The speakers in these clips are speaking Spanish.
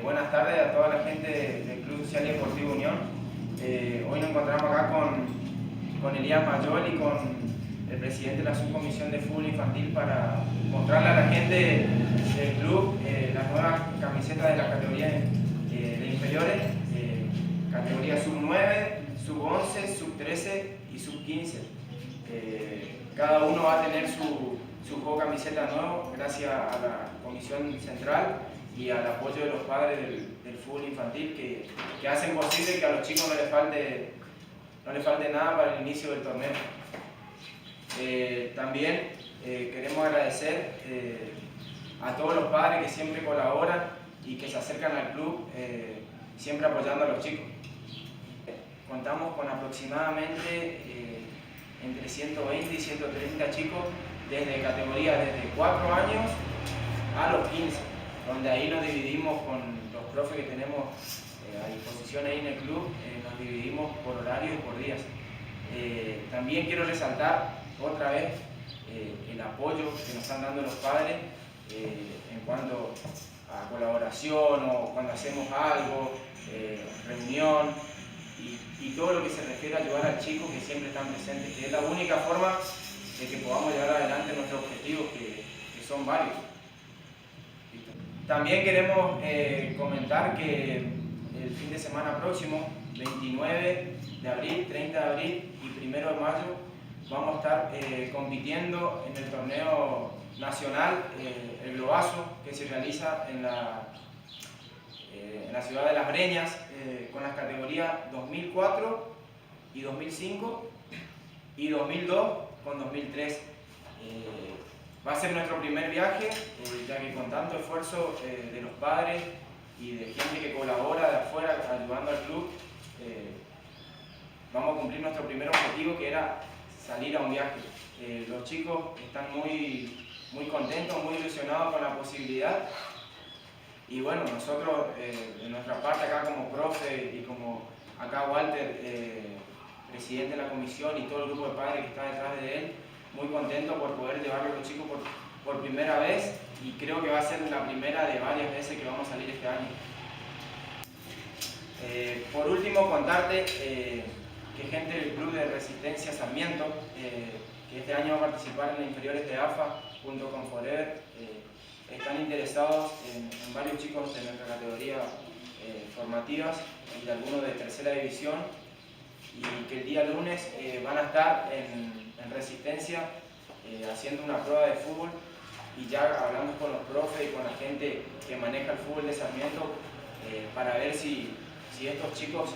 Buenas tardes a toda la gente del Club Social y Deportivo Unión. Hoy nos encontramos acá con Elías Mayol y con el presidente de la subcomisión de fútbol infantil para mostrarle a la gente del club las nuevas camisetas de la categoría de inferiores, categoría sub-9, sub-11, sub-13 y sub-15. Cada uno va a tener su juego de camiseta nuevo gracias a la comisión central y al apoyo de los padres del fútbol infantil que hacen posible que a los chicos no les falte nada para el inicio del torneo. También queremos agradecer a todos los padres que siempre colaboran y que se acercan al club, siempre apoyando a los chicos. Contamos con aproximadamente entre 120 y 130 chicos desde categorías desde 4 años a los 15, donde ahí nos dividimos con los profes que tenemos a disposición ahí en el club, nos dividimos por horarios y por días. También quiero resaltar otra vez el apoyo que nos están dando los padres en cuanto a colaboración o cuando hacemos algo, reunión y todo lo que se refiere a ayudar al chico, que siempre están presentes, que es la única forma de que podamos llevar adelante nuestros objetivos, que son varios. También queremos comentar que el fin de semana próximo, 29 de abril, 30 de abril y 1 de mayo, vamos a estar compitiendo en el torneo nacional, el Globazo, que se realiza en la ciudad de Las Breñas, con las categorías 2004 y 2005 y 2002 con 2003. Va a ser nuestro primer viaje, ya que con tanto esfuerzo de los padres y de gente que colabora de afuera ayudando al club, vamos a cumplir nuestro primer objetivo, que era salir a un viaje. Los chicos están muy contentos, muy ilusionados con la posibilidad. Y bueno, nosotros de nuestra parte acá como profe y como acá Walter, presidente de la comisión, y todo el grupo de padres que está detrás de él, muy contento por poder llevarlo a los chicos por primera vez, y creo que va a ser la primera de varias veces que vamos a salir este año. Por último, contarte que gente del Club de Resistencia Sarmiento, que este año va a participar en las inferiores de AFA junto con Forever, están interesados en varios chicos de nuestra categoría formativas y de algunos de tercera división, y que el día lunes van a estar en Resistencia haciendo una prueba de fútbol, y ya hablando con los profes y con la gente que maneja el fútbol de Sarmiento para ver si estos chicos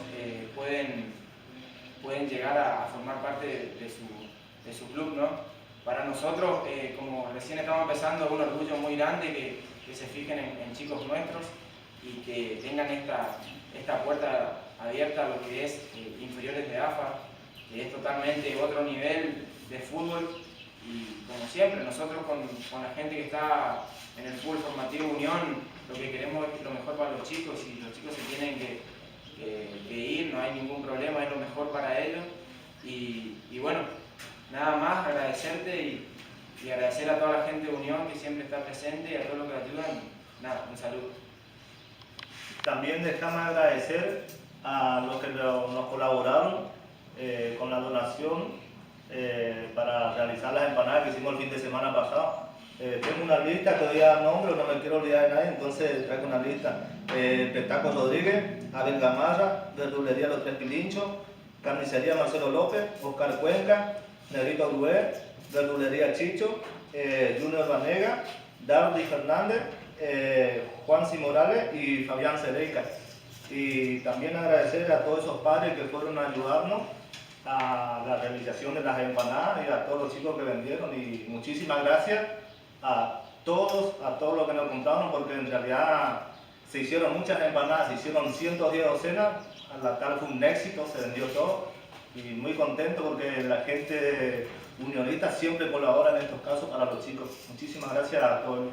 pueden llegar a formar parte de su club, ¿no? Para nosotros, como recién estamos empezando, es un orgullo muy grande que se fijen en chicos nuestros y que tengan esta puerta abierta a lo que es inferiores de AFA, que es totalmente otro nivel de fútbol. Y como siempre, nosotros con la gente que está en el fútbol formativo Unión, lo que queremos es lo mejor para los chicos, y los chicos se tienen que ir, no hay ningún problema, es lo mejor para ellos. Y bueno, nada más agradecerte y agradecer a toda la gente de Unión que siempre está presente y a todos los que ayudan. Nada, un saludo. También déjame agradecer a los que nos colaboraron con la donación para realizar las empanadas que hicimos el fin de semana pasado. Tengo una lista que todavía nombro, no me quiero olvidar de nadie, entonces traigo una lista. Petaco Rodríguez, Abel Gamarra, Verdulería Los Tres Pilinchos, Carnicería Marcelo López, Oscar Cuenca, Negrito Gruer, Verdulería Chicho, Junior Vanega, Dardy Fernández, Juan C. Morales y Fabián Cereica. Y también agradecer a todos esos padres que fueron a ayudarnos a la realización de las empanadas y a todos los chicos que vendieron, y muchísimas gracias a todos los que nos compraron, porque en realidad se hicieron muchas empanadas, se hicieron 110 docenas, la tal fue un éxito, se vendió todo, y muy contento porque la gente unionista siempre colabora en estos casos para los chicos. Muchísimas gracias a todos.